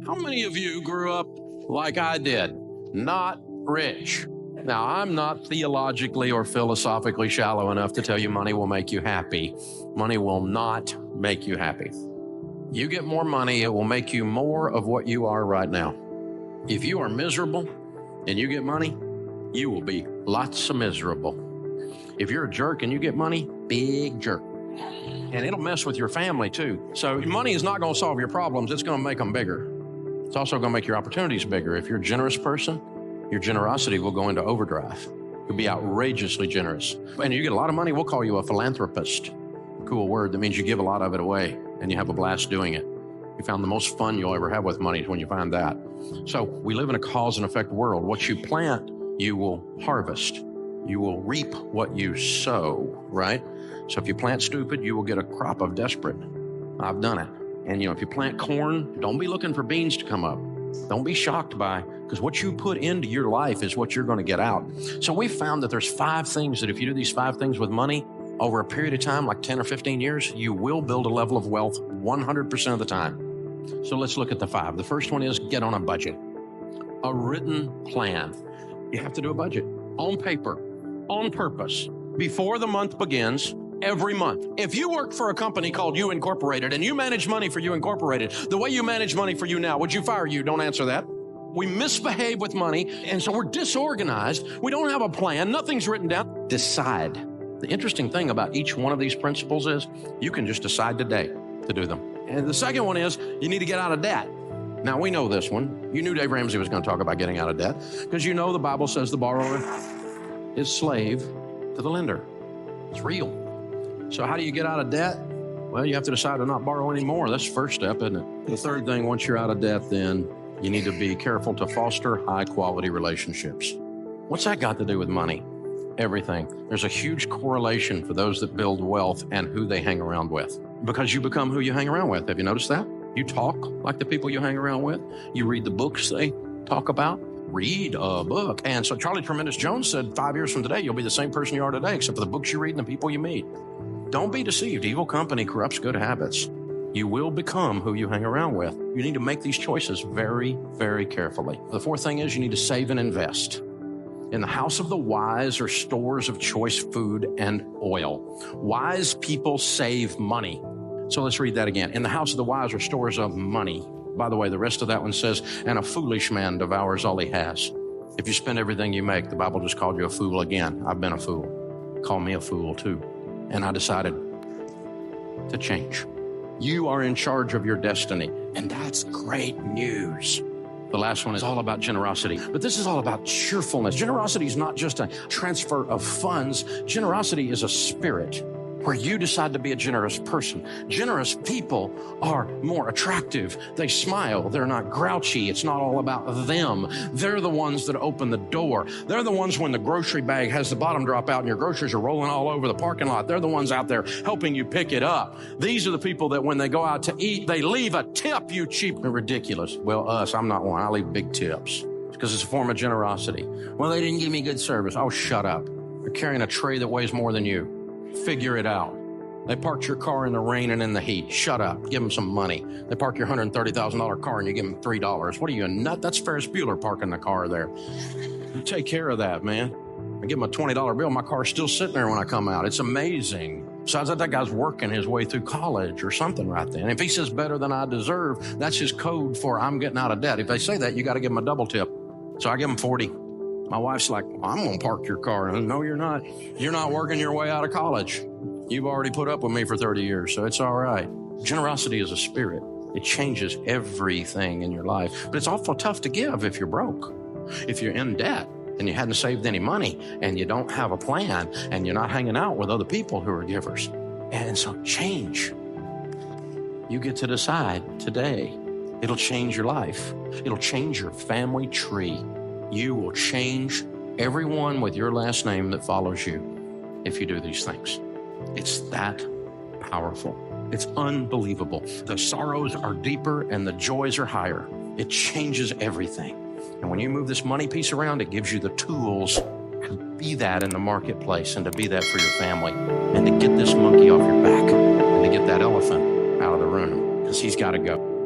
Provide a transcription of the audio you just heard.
How many of you grew up like I did, not rich? Now, I'm not theologically or philosophically shallow enough to tell you money will make you happy. Money will not make you happy. You get more money, it will make you more of what you are right now. If you are miserable and you get money, you will be lots of miserable. If you're a jerk and you get money, big jerk. And it'll mess with your family too. So money is not going to solve your problems, it's going to make them bigger. It's also going to make your opportunities bigger. If you're a generous person, your generosity will go into overdrive. You'll be outrageously generous. And you get a lot of money, we'll call you a philanthropist. Cool word that means you give a lot of it away and you have a blast doing it. You found the most fun you'll ever have with money is when you find that. So we live in a cause and effect world. What you plant, you will harvest. You will reap what you sow, right? So if you plant stupid, you will get a crop of desperate. I've done it. And if you plant corn, don't be looking for beans to come up. Don't be shocked by, because what you put into your life is what you're going to get out. So we found that there's 5 things that if you do these 5 things with money over a period of time, like 10 or 15 years, you will build a level of wealth 100% of the time. So let's look at the 5. The first one is get on a budget, a written plan. You have to do a budget on paper, on purpose, before the month begins. Every month. If you work for a company called You Incorporated and you manage money for You Incorporated, the way you manage money for you now, would you fire you? Don't answer that. We misbehave with money, and so we're disorganized. We don't have a plan. Nothing's written down. Decide. The interesting thing about each one of these principles is you can just decide today to do them. And the second one is you need to get out of debt. Now, we know this one. You knew Dave Ramsey was going to talk about getting out of debt because you know the Bible says the borrower is slave to the lender. It's real. So how do you get out of debt? Well, you have to decide to not borrow anymore. That's the first step, isn't it? The third thing, once you're out of debt, then you need to be careful to foster high-quality relationships. What's that got to do with money? Everything. There's a huge correlation for those that build wealth and who they hang around with, because you become who you hang around with. Have you noticed that? You talk like the people you hang around with. You read the books they talk about. Read a book. And so Charlie Tremendous Jones said 5 years from today, you'll be the same person you are today, except for the books you read and the people you meet. Don't be deceived. Evil company corrupts good habits. You will become who you hang around with. You need to make these choices very, very carefully. The fourth thing is you need to save and invest. In the house of the wise are stores of choice food and oil. Wise people save money. So let's read that again. In the house of the wise are stores of money. By the way, the rest of that one says, and a foolish man devours all he has. If you spend everything you make, the Bible just called you a fool again. I've been a fool. Call me a fool too. And I decided to change. You are in charge of your destiny, and that's great news. The last one is all about generosity, but this is all about cheerfulness. Generosity is not just a transfer of funds. Generosity is a spirit where you decide to be a generous person. Generous people are more attractive. They smile. They're not grouchy. It's not all about them. They're the ones that open the door. They're the ones when the grocery bag has the bottom drop out and your groceries are rolling all over the parking lot. They're the ones out there helping you pick it up. These are the people that when they go out to eat, they leave a tip, you cheap and ridiculous. Well, I'm not one. I leave big tips because it's a form of generosity. Well, they didn't give me good service. Oh, shut up. They're carrying a tray that weighs more than you. Figure it out. They parked your car in the rain and in the heat. Shut up. Give them some money. They park your $130,000 car and you give them $3. What are you, a nut? That's Ferris Bueller parking the car there. You take care of that, man. I give them a $20 bill. My car's still sitting there when I come out. It's amazing. Besides that guy's working his way through college or something right then. If he says better than I deserve, that's his code for I'm getting out of debt. If they say that, you got to give them a double tip. So I give them 40. My wife's like, I'm going to park your car. And no, you're not. You're not working your way out of college. You've already put up with me for 30 years, so it's all right. Generosity is a spirit. It changes everything in your life. But it's awful tough to give if you're broke. If you're in debt and you hadn't saved any money and you don't have a plan and you're not hanging out with other people who are givers. And so change. You get to decide today. It'll change your life. It'll change your family tree. You will change everyone with your last name that follows you if you do these things. It's that powerful. It's unbelievable. The sorrows are deeper and the joys are higher. It changes everything. And when you move this money piece around, it gives you the tools to be that in the marketplace and to be that for your family and to get this monkey off your back and to get that elephant out of the room because he's got to go.